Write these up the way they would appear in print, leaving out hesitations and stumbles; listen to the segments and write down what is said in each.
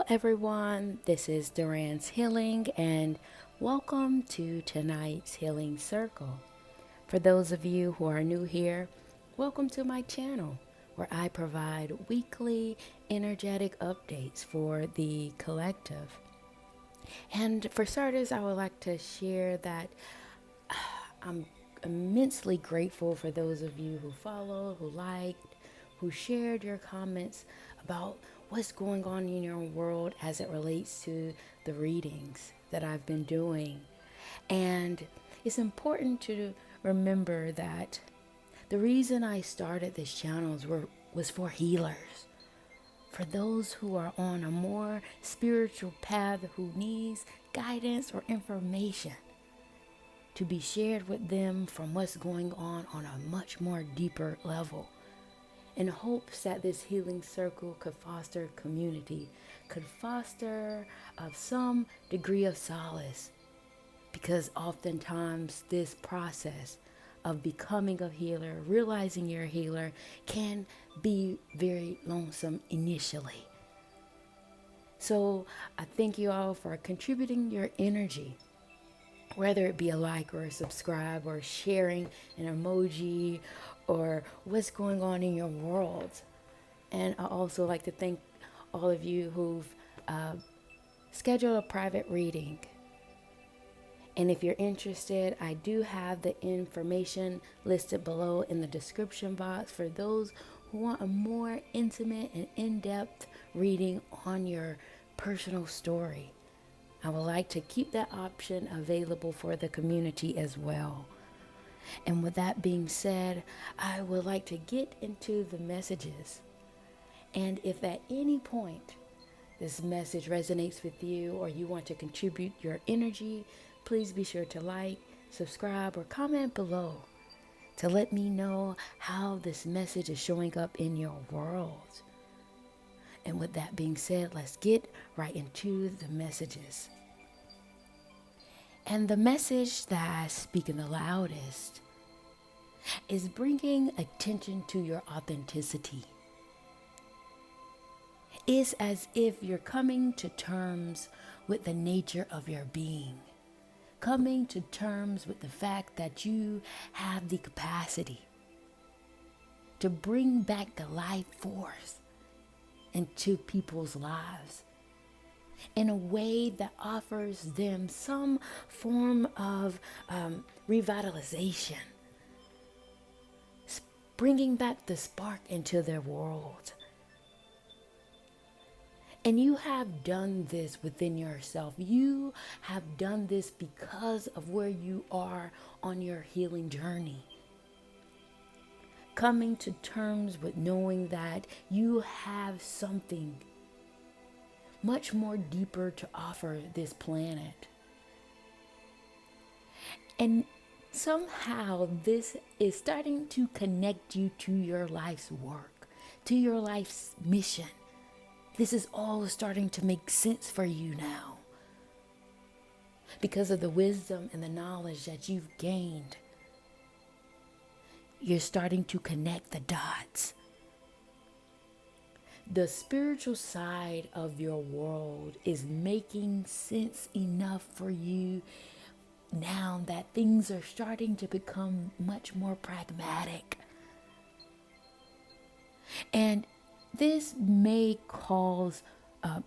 everyone. This is Duran's Healing, and welcome to tonight's Healing Circle. For those of you who are new here, welcome to my channel where I provide weekly energetic updates for the collective. And for starters, I would like to share that I'm immensely grateful for those of you who followed, who liked, who shared your comments about what's going on in your world as it relates to the readings that I've been doing. And it's important to remember that the reason I started this channel was for healers, for those who are on a more spiritual path who needs guidance or information to be shared with them from what's going on a much more deeper level, in hopes that this healing circle could foster community, could foster some degree of solace. Because oftentimes this process of becoming a healer, realizing you're a healer, can be very lonesome initially. So I thank you all for contributing your energy, whether it be a like or a subscribe or sharing an emoji or what's going on in your world. And I also like to thank all of you who've scheduled a private reading. And if you're interested, I do have the information listed below in the description box for those who want a more intimate and in-depth reading on your personal story. I would like to keep that option available for the community as well. And with that being said, I would like to get into the messages. And if at any point this message resonates with you or you want to contribute your energy, please be sure to like, subscribe, or comment below to let me know how this message is showing up in your world. And with that being said, let's get right into the messages. And the message that I speak in the loudest is bringing attention to your authenticity. It's as if you're coming to terms with the nature of your being, coming to terms with the fact that you have the capacity to bring back the life force into people's lives in a way that offers them some form of revitalization, bringing back the spark into their world. And you have done this within yourself. You have done this because of where you are on your healing journey. Coming to terms with knowing that you have something much more deeper to offer this planet. And somehow this is starting to connect you to your life's work, to your life's mission. This is all starting to make sense for you now because of the wisdom and the knowledge that you've gained. You're starting to connect the dots. The spiritual side of your world is making sense enough for you now that things are starting to become much more pragmatic. And this may cause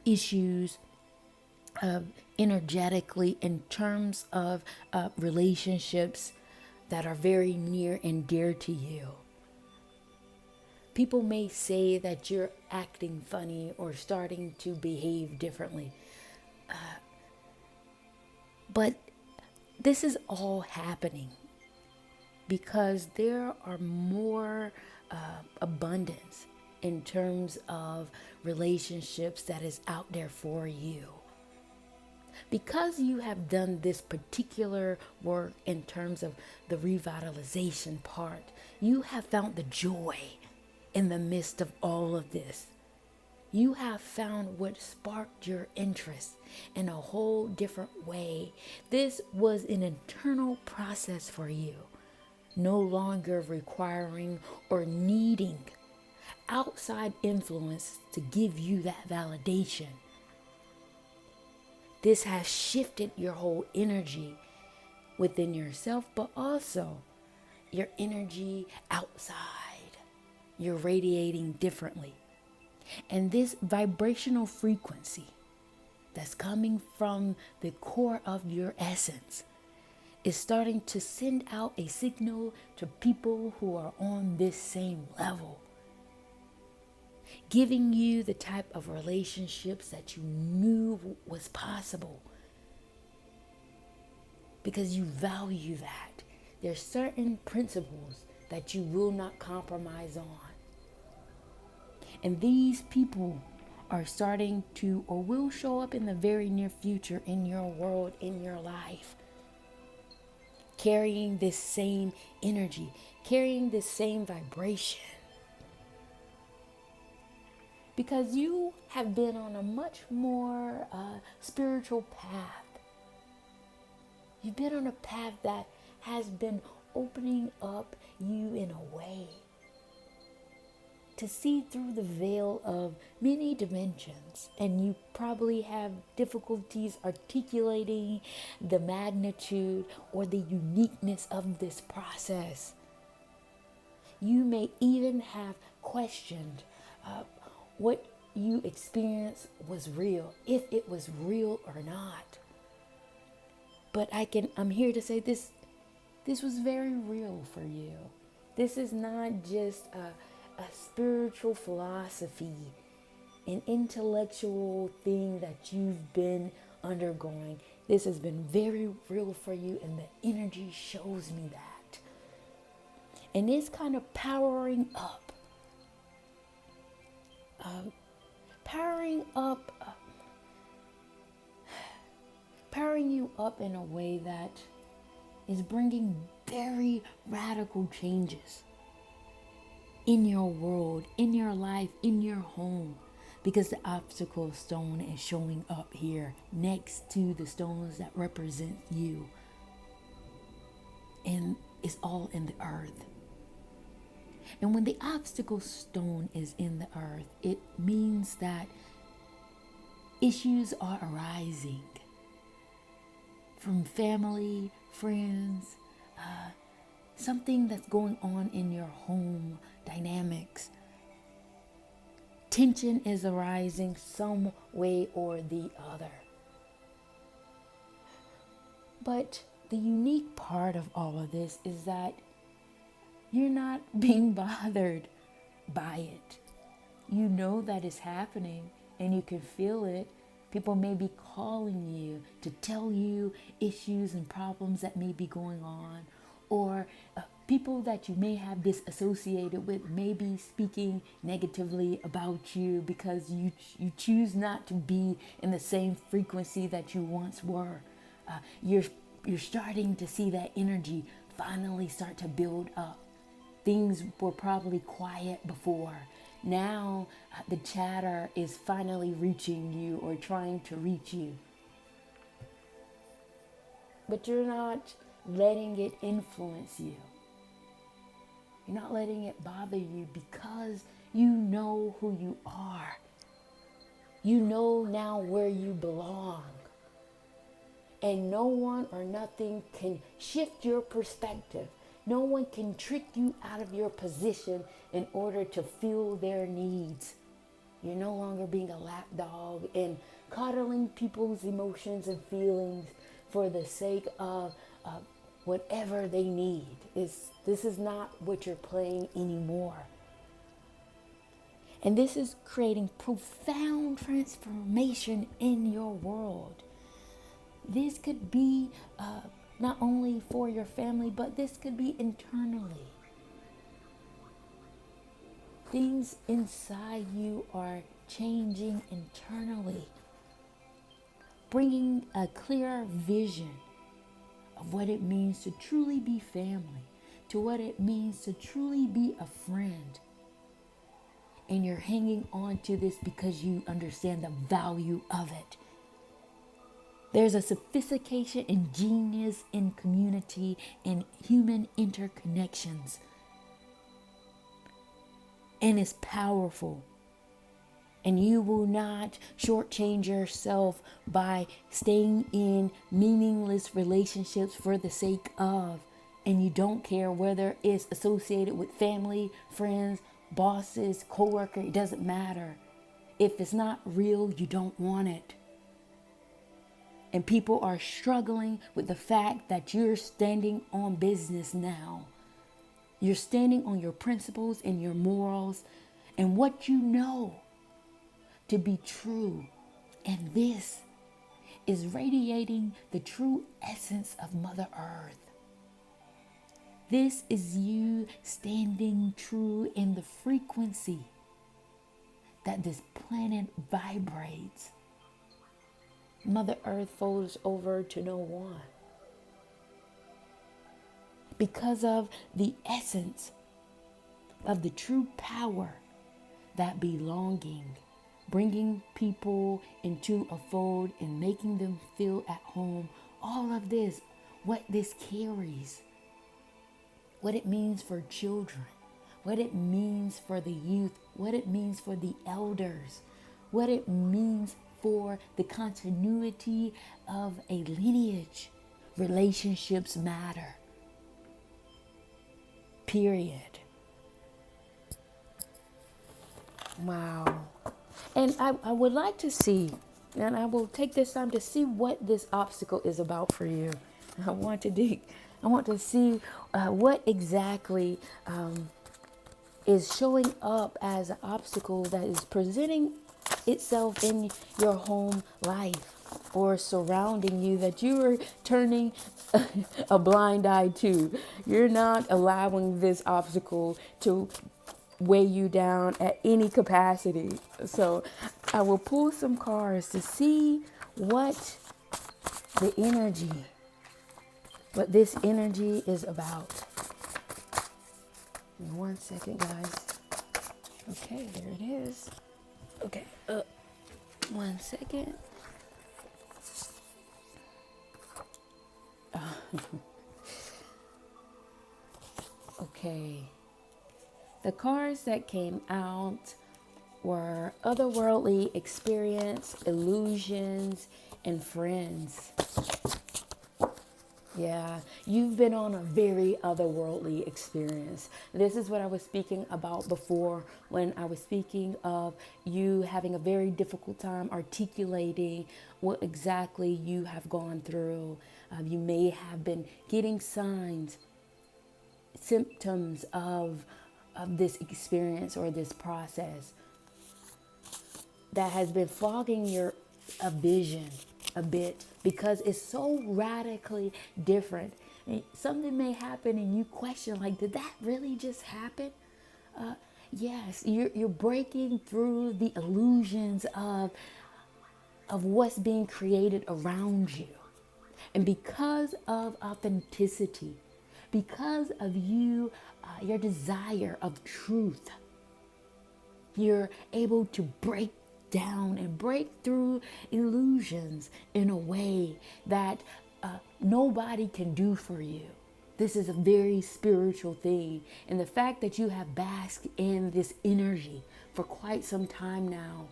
issues energetically in terms of relationships that are very near and dear to you. People may say that you're acting funny or starting to behave differently. But this is all happening because there are more abundance in terms of relationships that is out there for you. Because you have done this particular work in terms of the revitalization part, you have found the joy in the midst of all of this. You have found what sparked your interest in a whole different way. This was an internal process for you, no longer requiring or needing outside influence to give you that validation. This has shifted your whole energy within yourself, but also your energy outside. You're radiating differently. And this vibrational frequency that's coming from the core of your essence is starting to send out a signal to people who are on this same level, giving you the type of relationships that you knew was possible because you value that. There's certain principles that you will not compromise on. And these people are starting to or will show up in the very near future in your world, in your life, carrying this same energy, carrying this same vibration. Because you have been on a much more spiritual path. You've been on a path that has been opening up you in a way to see through the veil of many dimensions, and you probably have difficulties articulating the magnitude or the uniqueness of this process. You may even have questioned what you experienced was real, if it was real or not. But I'm here to say this was very real for you. This is not just a spiritual philosophy, an intellectual thing that you've been undergoing. This has been very real for you, and the energy shows me that. And it's kind of powering you up in a way that is bringing very radical changes in your world, in your life, in your home, because the obstacle stone is showing up here next to the stones that represent you, and it's all in the earth. And when the obstacle stone is in the earth, it means that issues are arising from family, friends, something that's going on in your home dynamics. Tension is arising some way or the other. But the unique part of all of this is that you're not being bothered by it. You know that it's happening and you can feel it. People may be calling you to tell you issues and problems that may be going on, or people that you may have disassociated with may be speaking negatively about you because you choose not to be in the same frequency that you once were. You're starting to see that energy finally start to build up. Things were probably quiet before. Now the chatter is finally reaching you or trying to reach you. But you're not letting it influence you. You're not letting it bother you because you know who you are. You know now where you belong. And no one or nothing can shift your perspective. No one can trick you out of your position in order to fill their needs. You're no longer being a lapdog and coddling people's emotions and feelings for the sake of whatever they need. This is not what you're playing anymore. And this is creating profound transformation in your world. This could be not only for your family, but this could be internally. Things inside you are changing internally, bringing a clearer vision of what it means to truly be family, to what it means to truly be a friend. And you're hanging on to this because you understand the value of it. There's a sophistication and genius in community and human interconnections. And it's powerful. And you will not shortchange yourself by staying in meaningless relationships for the sake of. And you don't care whether it's associated with family, friends, bosses, co-worker, it doesn't matter. If it's not real, you don't want it. And people are struggling with the fact that you're standing on business now. You're standing on your principles and your morals and what you know to be true. And this is radiating the true essence of Mother Earth. This is you standing true in the frequency that this planet vibrates. Mother Earth folds over to no one because of the essence of the true power that belonging, bringing people into a fold and making them feel at home. All of this, what this carries, what it means for children, what it means for the youth, what it means for the elders, what it means for the continuity of a lineage. Relationships matter. Period. Wow. And I would like to see, and I will take this time to see what this obstacle is about for you. I want to see what exactly is showing up as an obstacle that is presenting itself in your home life or surrounding you, that you are turning a blind eye to. You're not allowing this obstacle to weigh you down at any capacity. So I will pull some cards to see what this energy is about. One second, guys. Okay, there it is. Okay, 1 second. Okay. The cards that came out were otherworldly experience, illusions, and friends. Yeah, you've been on a very otherworldly experience. This is what I was speaking about before when I was speaking of you having a very difficult time articulating what exactly you have gone through. You may have been getting signs, symptoms of this experience or this process that has been fogging your vision a bit because it's so radically different. And something may happen and you question, like, did that really just happen? Yes, you're breaking through the illusions of what's being created around you. And because of authenticity, because of you, your desire of truth, you're able to break down and break through illusions in a way that nobody can do for you. This is a very spiritual thing. And the fact that you have basked in this energy for quite some time now,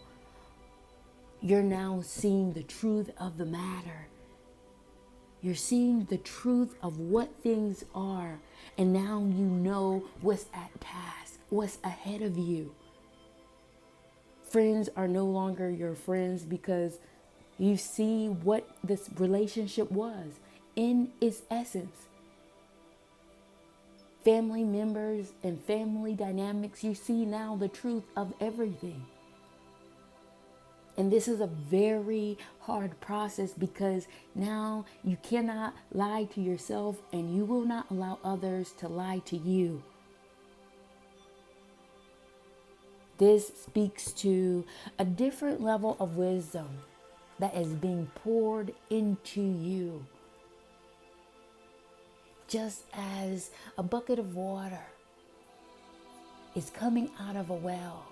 you're now seeing the truth of the matter. You're seeing the truth of what things are. And now you know what's at task, what's ahead of you. Friends are no longer your friends because you see what this relationship was in its essence. Family members and family dynamics, you see now the truth of everything. And this is a very hard process because now you cannot lie to yourself and you will not allow others to lie to you. This speaks to a different level of wisdom that is being poured into you. Just as a bucket of water is coming out of a well,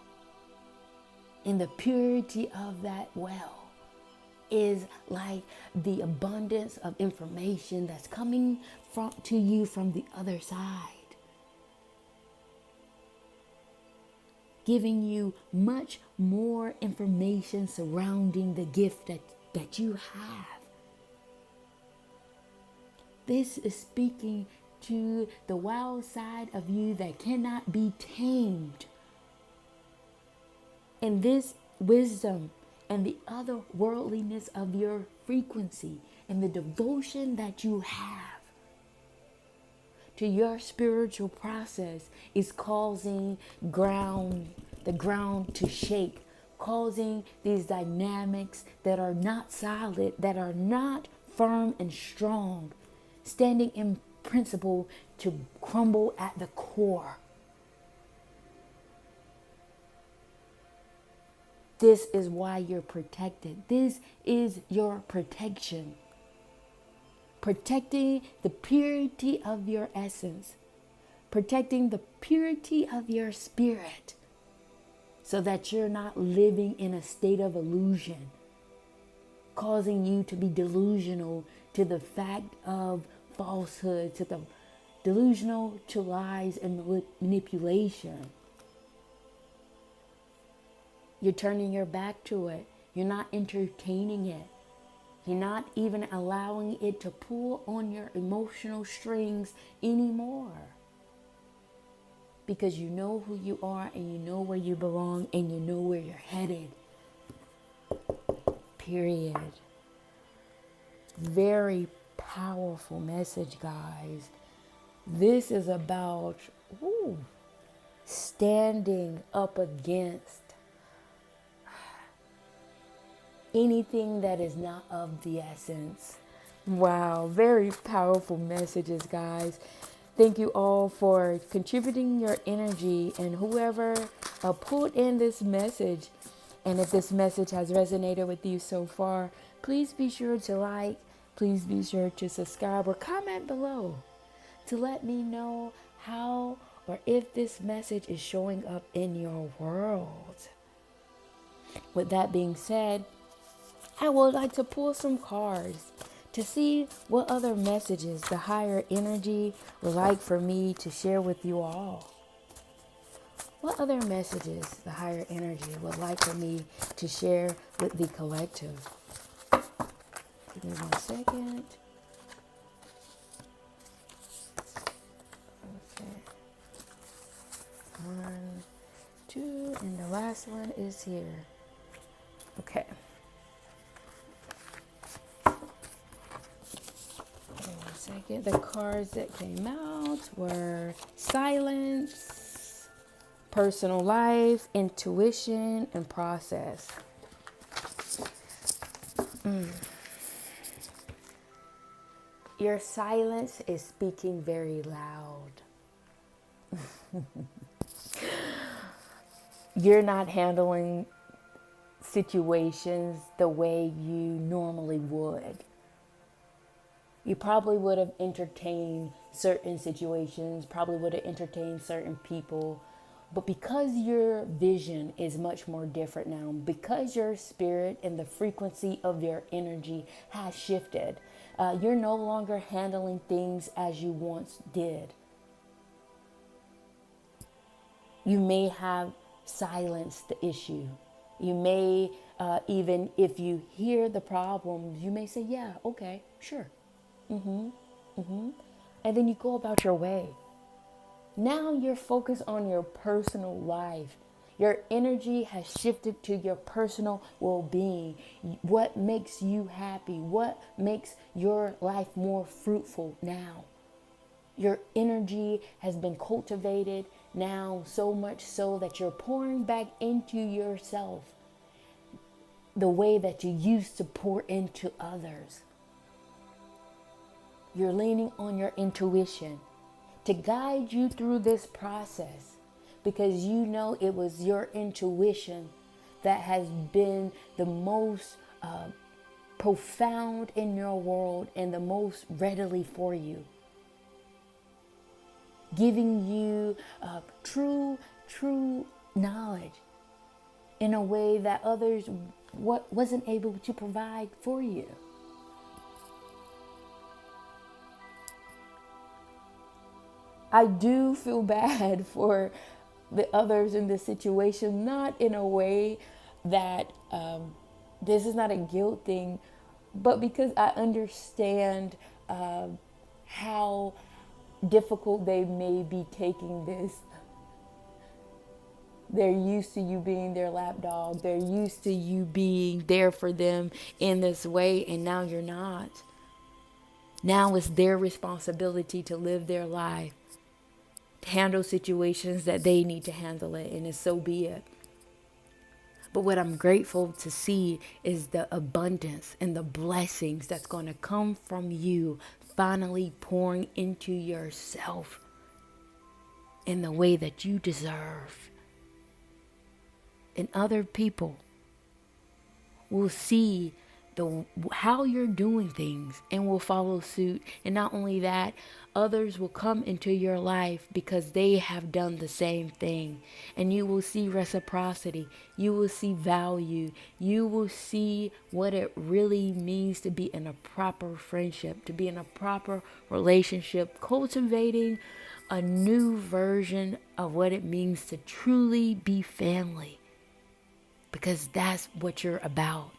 and the purity of that well is like the abundance of information that's coming to you from the other side, giving you much more information surrounding the gift that you have. This is speaking to the wild side of you that cannot be tamed. And this wisdom and the otherworldliness of your frequency and the devotion that you have to your spiritual process is causing the ground to shake, causing these dynamics that are not solid, that are not firm and strong, standing in principle to crumble at the core. This is why you're protected. This is your protection. Protecting the purity of your essence. Protecting the purity of your spirit. So that you're not living in a state of illusion. Causing you to be delusional to the fact of falsehood. To the delusional to lies and manipulation. You're turning your back to it. You're not entertaining it. You're not even allowing it to pull on your emotional strings anymore. Because you know who you are and you know where you belong and you know where you're headed. Period. Very powerful message, guys. This is about standing up against anything that is not of the essence. Wow, very powerful messages, guys. Thank you all for contributing your energy and whoever pulled in this message. And if this message has resonated with you so far, please be sure to like, please be sure to subscribe or comment below to let me know how or if this message is showing up in your world. With that being said, I would like to pull some cards to see what other messages the higher energy would like for me to share with you all. What other messages the higher energy would like for me to share with the collective? Give me 1 second. Okay. 1, 2, and the last one is here. Okay. Second, the cards that came out were silence, personal life, intuition, and process. Your silence is speaking very loud. You're not handling situations the way you normally would. You probably would have entertained certain situations, probably would have entertained certain people. But because your vision is much more different now, because your spirit and the frequency of your energy has shifted, you're no longer handling things as you once did. You may have silenced the issue. You may, even if you hear the problems, you may say, yeah, okay, sure. And then you go about your way. Now you're focused on your personal life. Your energy has shifted to your personal well-being. What makes you happy? What makes your life more fruitful now? Your energy has been cultivated now, so much so that you're pouring back into yourself the way that you used to pour into others. You're leaning on your intuition to guide you through this process because you know it was your intuition that has been the most profound in your world and the most readily for you. Giving you true knowledge in a way that others wasn't able to provide for you. I do feel bad for the others in this situation, not in a way that this is not a guilt thing, but because I understand how difficult they may be taking this. They're used to you being their lapdog. They're used to you being there for them in this way, and now you're not. Now it's their responsibility to live their life, to handle situations that they need to handle it, and so be it. But what I'm grateful to see is the abundance and the blessings that's going to come from you finally pouring into yourself in the way that you deserve. And other people will see how you're doing things and will follow suit. And not only that, others will come into your life because they have done the same thing. And you will see reciprocity. You will see value. You will see what it really means to be in a proper friendship, to be in a proper relationship, cultivating a new version of what it means to truly be family. Because that's what you're about.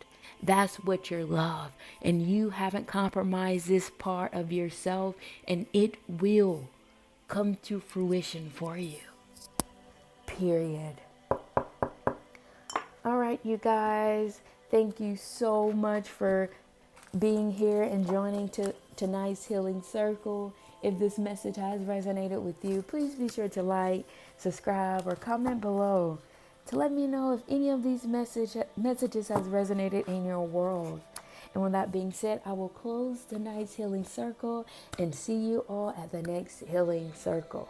That's what you love. And you haven't compromised this part of yourself, and it will come to fruition for you. Period. All right, you guys. Thank you so much for being here and joining tonight's Healing Circle. If this message has resonated with you, please be sure to like, subscribe, or comment below to let me know if any of these messages has resonated in your world. And with that being said, I will close tonight's Healing Circle and see you all at the next Healing Circle.